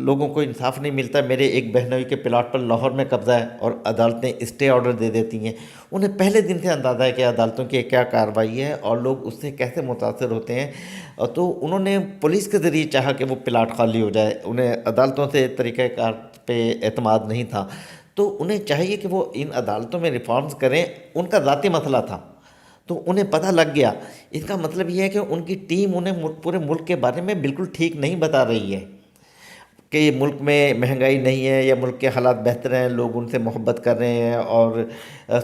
لوگوں کو انصاف نہیں ملتا. میرے ایک بہنوئی کے پلاٹ پر لاہور میں قبضہ ہے اور عدالتیں اسٹے آرڈر دے دیتی ہیں. انہیں پہلے دن سے اندازہ ہے کہ عدالتوں کی کیا کارروائی ہے اور لوگ اس سے کیسے متاثر ہوتے ہیں. تو انہوں نے پولیس کے ذریعے چاہا کہ وہ پلاٹ خالی ہو جائے. انہیں عدالتوں سے طریقہ کار پہ اعتماد نہیں تھا. تو انہیں چاہیے کہ وہ ان عدالتوں میں ریفارمز کریں. ان کا ذاتی مسئلہ تھا تو انہیں پتہ لگ گیا. اس کا مطلب یہ ہے کہ ان کی ٹیم انہیں پورے ملک کے بارے میں بالکل ٹھیک نہیں بتا رہی ہے کہ ملک میں مہنگائی نہیں ہے یا ملک کے حالات بہتر ہیں, لوگ ان سے محبت کر رہے ہیں اور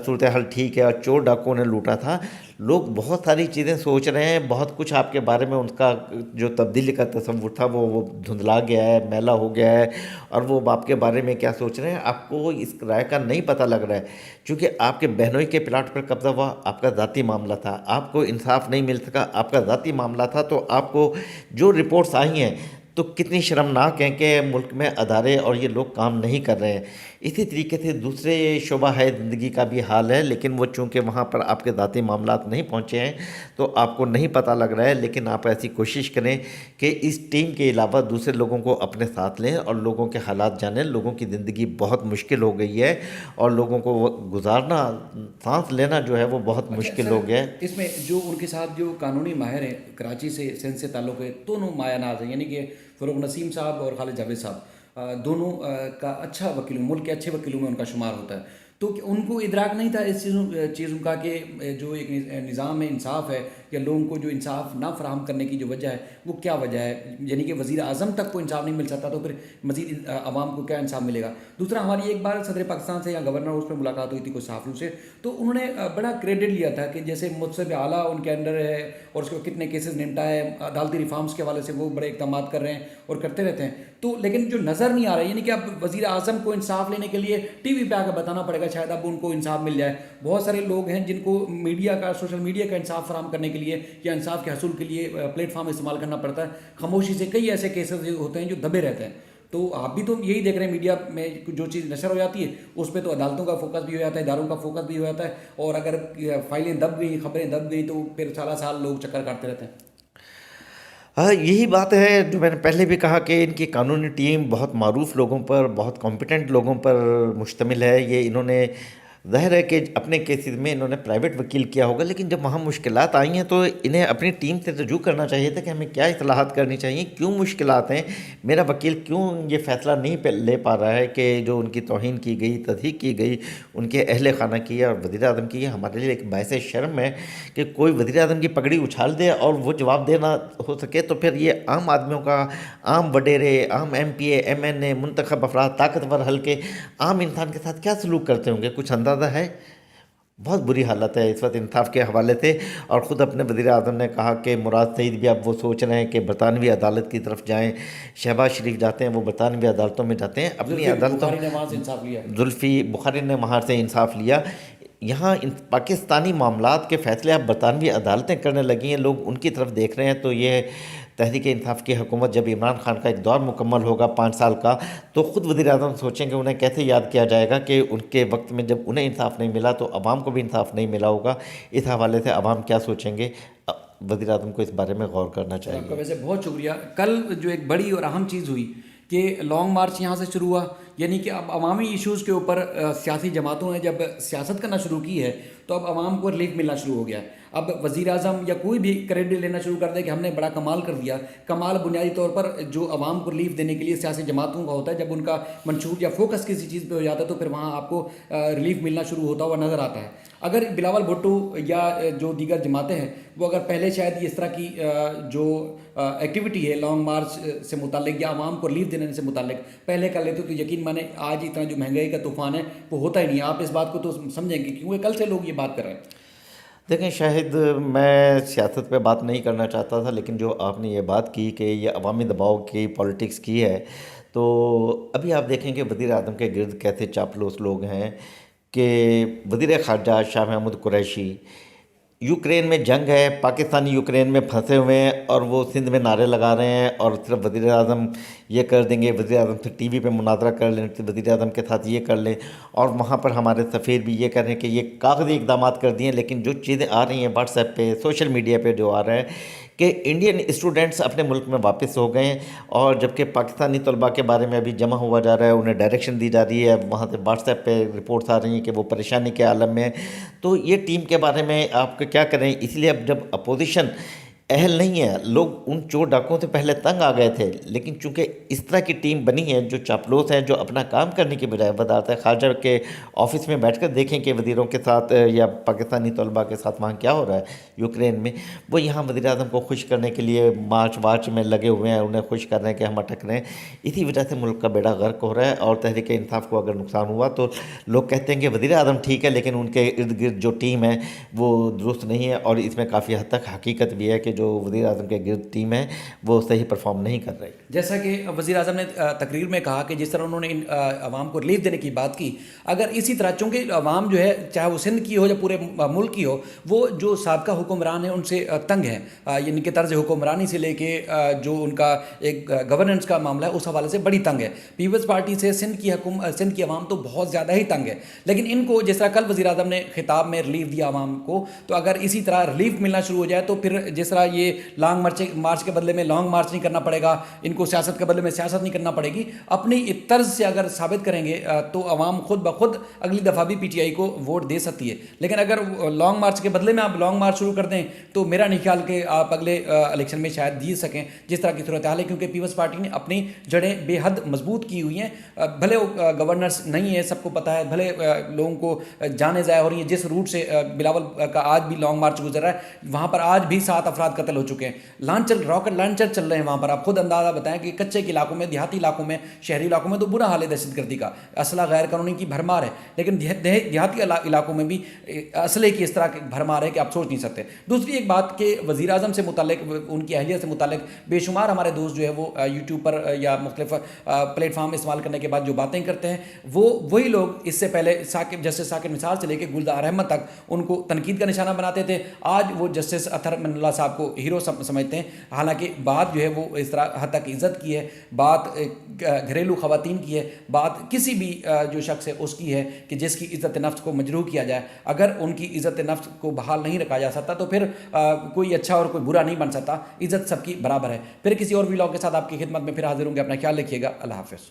صورتحال ٹھیک ہے اور چور ڈاکوں نے لوٹا تھا. لوگ بہت ساری چیزیں سوچ رہے ہیں, بہت کچھ آپ کے بارے میں ان کا جو تبدیلی کا تصور تھا وہ دھندلا گیا ہے, میلا ہو گیا ہے, اور وہ آپ کے بارے میں کیا سوچ رہے ہیں آپ کو اس رائے کا نہیں پتہ لگ رہا ہے. چونکہ آپ کے بہنوئی کے پلاٹ پر قبضہ ہوا, آپ کا ذاتی معاملہ تھا, آپ کو انصاف نہیں مل سکا, آپ کا ذاتی معاملہ تھا. تو آپ کو جو رپورٹس آئی ہیں تو کتنی شرمناک ہیں کہ ملک میں ادارے اور یہ لوگ کام نہیں کر رہے ہیں. اسی طریقے سے دوسرے شعبہ ہے زندگی کا بھی حال ہے, لیکن وہ چونکہ وہاں پر آپ کے ذاتی معاملات نہیں پہنچے ہیں تو آپ کو نہیں پتہ لگ رہا ہے. لیکن آپ ایسی کوشش کریں کہ اس ٹیم کے علاوہ دوسرے لوگوں کو اپنے ساتھ لیں اور لوگوں کے حالات جانیں. لوگوں کی زندگی بہت مشکل ہو گئی ہے اور لوگوں کو وہ گزارنا, سانس لینا جو ہے وہ بہت مشکل ہو گیا ہے. اس میں جو ان کے ساتھ جو قانونی ماہر ہیں کراچی سے سندھ سے تعلق ہے, دونوں مایہ ناز ہیں, یعنی کہ فروغ نسیم صاحب اور خالد جاوید صاحب, دونوں کا اچھا وکیل, ملک کے اچھے وکیلوں میں ان کا شمار ہوتا ہے. تو ان کو ادراک نہیں تھا اس چیزوں کا کہ جو ایک نظام میں انصاف ہے یا لوگوں کو جو انصاف نہ فراہم کرنے کی جو وجہ ہے وہ کیا وجہ ہے, یعنی کہ وزیر اعظم تک کو انصاف نہیں مل سکتا تو پھر مزید عوام کو کیا انصاف ملے گا. دوسرا, ہماری ایک بار صدر پاکستان سے یا گورنر ہاؤس پہ ملاقات ہوئی تھی کچھ صحافیوں سے, تو انہوں نے بڑا کریڈٹ لیا تھا کہ جیسے منصب اعلیٰ ان کے انڈر ہے اور اس کو کتنے کیسز نمٹا ہے, عدالتی ریفارمس کے حوالے سے وہ بڑے اقدامات کر رہے ہیں اور کرتے رہتے ہیں. تو لیکن جو نظر نہیں آ رہا ہے, یعنی کہ اب وزیر اعظم کو انصاف لینے کے لیے ٹی وی پہ آ کے بتانا پڑے گا, شاید اب ان کو انصاف مل جائے. بہت سارے لوگ ہیں جن کو میڈیا کا, سوشل میڈیا کا انصاف فراہم کرنے کے لیے یا انصاف کے حصول کے لیے پلیٹ فارم استعمال کرنا پڑتا ہے. خاموشی سے کئی ایسے کیسز ہوتے ہیں جو دبے رہتے ہیں. تو آپ بھی تو یہی دیکھ رہے ہیں, میڈیا میں جو چیز نشر ہو جاتی ہے اس پہ تو عدالتوں کا فوکس بھی ہو جاتا ہے, اداروں کا فوکس بھی ہو جاتا ہے, اور اگر فائلیں دب گئی, خبریں دب گئی تو پھر سالہ سال لوگ چکر کاٹتے رہتے ہیں. ہاں, یہی بات ہے جو میں نے پہلے بھی کہا کہ ان کی قانونی ٹیم بہت معروف لوگوں پر, بہت کمپیٹنٹ لوگوں پر مشتمل ہے. یہ انہوں نے ظاہر ہے کہ اپنے کیسز میں انہوں نے پرائیویٹ وکیل کیا ہوگا, لیکن جب وہاں مشکلات آئی ہیں تو انہیں اپنی ٹیم سے رجوع کرنا چاہیے تھا کہ ہمیں کیا اصلاحات کرنی چاہیے, کیوں مشکلات ہیں, میرا وکیل کیوں یہ فیصلہ نہیں لے پا رہا ہے کہ جو ان کی توہین کی گئی, تضحیق کی گئی ان کے اہل خانہ کی اور وزیر اعظم کی. ہمارے لیے ایک باعث شرم ہے کہ کوئی وزیر اعظم کی پگڑی اچھال دے اور وہ جواب دینا ہو سکے, تو پھر یہ عام آدمیوں کا, عام وڈیرے, عام ایم پی اے, ایم این اے, منتخب افراد, طاقتور حلقے عام انسان کے ساتھ کیا سلوک کرتے ہوں گے, کچھ اندازہ ہے. بہت بری حالت ہے اس وقت انصاف کے حوالے سے. اور خود اپنے وزیر اعظم نے کہا کہ مراد سعید بھی اب وہ سوچ رہے ہیں کہ برطانوی عدالت کی طرف جائیں. شہباز شریف جاتے ہیں, وہ برطانوی عدالتوں میں جاتے ہیں, اپنی عدالتوں. زلفی بخاری نے وہاں سے انصاف لیا. یہاں پاکستانی معاملات کے فیصلے اب برطانوی عدالتیں کرنے لگی ہیں, لوگ ان کی طرف دیکھ رہے ہیں. تو یہ تحریک انصاف کی حکومت, جب عمران خان کا ایک دور مکمل ہوگا 5 سال کا, تو خود وزیر اعظم سوچیں کہ انہیں کیسے یاد کیا جائے گا کہ ان کے وقت میں جب انہیں انصاف نہیں ملا تو عوام کو بھی انصاف نہیں ملا ہوگا. اس حوالے سے عوام کیا سوچیں گے, وزیر اعظم کو اس بارے میں غور کرنا چاہیے. آپ کا ویسے بہت شکریہ. کل جو ایک بڑی اور اہم چیز ہوئی کہ لانگ مارچ یہاں سے شروع ہوا, یعنی کہ اب عوامی ایشوز کے اوپر سیاسی جماعتوں نے جب سیاست کرنا شروع کی ہے تو اب عوام کو ریلیف ملنا شروع ہو گیا. اب وزیر اعظم یا کوئی بھی کریڈٹ لینا شروع کر دے کہ ہم نے بڑا کمال کر دیا. کمال بنیادی طور پر جو عوام کو ریلیف دینے کے لیے سیاسی جماعتوں کا ہوتا ہے, جب ان کا منشور یا فوکس کسی چیز پہ ہو جاتا ہے تو پھر وہاں آپ کو ریلیف ملنا شروع ہوتا ہوا نظر آتا ہے. اگر بلاول بھٹو یا جو دیگر جماعتیں ہیں وہ اگر پہلے شاید اس طرح کی جو ایکٹیویٹی ہے لانگ مارچ سے متعلق یا عوام کو ریلیف دینے سے متعلق پہلے کر لیتے تو یقین مانے آج اتنا جو مہنگائی کا طوفان ہے وہ ہوتا ہی نہیں. آپ اس بات کو تو سمجھیں گے کیونکہ کل سے لوگ یہ بات کر رہے ہیں. دیکھیں, شاہد میں سیاست پہ بات نہیں کرنا چاہتا تھا, لیکن جو آپ نے یہ بات کی کہ یہ عوامی دباؤ کی پالیٹکس کی ہے, تو ابھی آپ دیکھیں کہ وزیر اعظم کے گرد کیسے چاپلوس لوگ ہیں کہ وزیر خارجہ شاہ محمود قریشی, یوکرین میں جنگ ہے, پاکستانی یوکرین میں پھنسے ہوئے ہیں اور وہ سندھ میں نعرے لگا رہے ہیں اور صرف وزیر اعظم یہ کر دیں گے, وزیر اعظم سے ٹی وی پہ مناظرہ کر لیں, وزیر اعظم کے ساتھ یہ کر لیں, اور وہاں پر ہمارے سفیر بھی یہ کر رہے ہیں کہ یہ کاغذی اقدامات کر دیے. لیکن جو چیزیں آ رہی ہیں واٹس ایپ پہ, سوشل میڈیا پہ جو آ رہا ہے کہ انڈین اسٹوڈنٹس اپنے ملک میں واپس ہو گئے ہیں، اور جبکہ پاکستانی طلباء کے بارے میں ابھی جمع ہوا جا رہا ہے، انہیں ڈائریکشن دی جا رہی ہے، وہاں سے واٹس ایپ پہ رپورٹس آ رہی ہیں کہ وہ پریشانی کے عالم میں ہیں۔ تو یہ ٹیم کے بارے میں آپ کیا کریں؟ اس لیے اب جب اپوزیشن اہل نہیں ہے، لوگ ان چور ڈاکوں سے پہلے تنگ آ گئے تھے، لیکن چونکہ اس طرح کی ٹیم بنی ہے جو چاپلوس ہیں، جو اپنا کام کرنے کی بجائے وزارت خارجہ کے آفس میں بیٹھ کر دیکھیں کہ وزیروں کے ساتھ یا پاکستانی طلباء کے ساتھ وہاں کیا ہو رہا ہے یوکرین میں، وہ یہاں وزیر اعظم کو خوش کرنے کے لیے مارچ میں لگے ہوئے ہیں، انہیں خوش کر رہے ہیں کہ ہم اٹک رہے ہیں۔ اسی وجہ سے ملک کا بیڑا غرق ہو رہا ہے، اور تحریک انصاف کو اگر نقصان ہوا تو لوگ کہتے ہیں کہ وزیر اعظم ٹھیک ہے، لیکن ان کے ارد گرد جو ٹیم ہے وہ درست نہیں ہے، اور اس میں کافی حد تک حقیقت بھی ہے کہ جو وزیر اعظم کے گرد ٹیم ہے وہ صحیح پرفارم نہیں کر رہی۔ جیسا کہ وزیر اعظم نے تقریر میں کہا کہ جس طرح انہوں نے عوام کو ریلیف دینے کی بات کی، اگر اسی طرح چونکہ عوام جو ہے چاہے وہ سندھ کی ہو یا پورے ملک کی ہو، وہ جو سابقہ حکمران ہیں ان سے تنگ ہیں، یعنی کہ طرز حکمرانی سے لے کے جو ان کا ایک گورننس کا معاملہ ہے اس حوالے سے بڑی تنگ ہے۔ پیپلز پارٹی سے سندھ کی عوام تو بہت زیادہ ہی تنگ ہے، لیکن ان کو جس طرح کل وزیر اعظم نے خطاب میں ریلیف دیا عوام کو، تو اگر اسی طرح ریلیف ملنا شروع ہو جائے تو پھر جس طرح یہ لانگ مارچ کے بدلے میں لانگ مارچ نہیں کرنا پڑے گا، ان کو سیاست کے بدلے میں سیاست نہیں کرنا پڑے گی، اپنی طرز سے اگر ثابت کریں گے تو عوام خود بخود اگلی دفعہ بھی پی ٹی آئی کو ووٹ دے سکتی ہے۔ لیکن اگر لانگ مارچ کے بدلے میں آپ لانگ مارچ شروع کر دیں تو میرا نہیں خیال کہ آپ اگلے الیکشن میں شاید جیت سکیں، جس طرح کی صورتحال ہے، کیونکہ پیپلز پارٹی نے اپنی جڑیں بے حد مضبوط کی ہوئی ہیں۔ بھلے وہ گورنرس نہیں ہے، سب کو پتہ ہے، بھلے لوگوں کو جانیں ضائع ہو رہی ہیں، جس روٹ سے بلاول کا آج بھی لانگ مارچ گزر رہا ہے وہاں پر آج بھی 7 افراد قتل ہو چکے ہیں، راکٹ لانچر چل رہے ہیں وہاں پر۔ آپ خود اندازہ بتائیں کہ کچے کے علاقوں میں، دیہاتی علاقوں میں، شہری علاقوں میں تو برا حال ہے دہشت گردی کا، اسلحہ غیر قانونی کی بھرمار ہے، لیکن دیہاتی علاقوں میں بھی اسلحے کی اس طرح کی بھرمار ہے کہ آپ سوچ نہیں سکتے۔ دوسری ایک بات کہ وزیر اعظم سے متعلق، ان کی اہلیت سے متعلق بے شمار ہمارے دوست جو ہے وہ یوٹیوب پر یا مختلف پلیٹ فارم استعمال کرنے کے بعد جو باتیں کرتے ہیں، وہی لوگ اس سے پہلے جسٹس ثاقب نثار سے لے کے گلزار احمد تک ان کو تنقید کا نشانہ بناتے تھے، آج وہ جسٹس اطہر من اللہ صاحب کو ہیرو سمجھتے ہیں، حالانکہ بات جو ہے وہ اس طرح حد تک عزت کی ہے، بات گھریلو خواتین کی ہے، بات کسی بھی جو شخص ہے اس کی ہے کہ جس کی عزت نفس کو مجروح کیا جائے۔ اگر ان کی عزت نفس کو بحال نہیں رکھا جا سکتا تو پھر کوئی اچھا اور کوئی برا نہیں بن سکتا، عزت سب کی برابر ہے۔ پھر کسی اور ولاگ کے ساتھ آپ کی خدمت میں پھر حاضر ہوں گے، اپنا خیال رکھیے گا، اللہ حافظ۔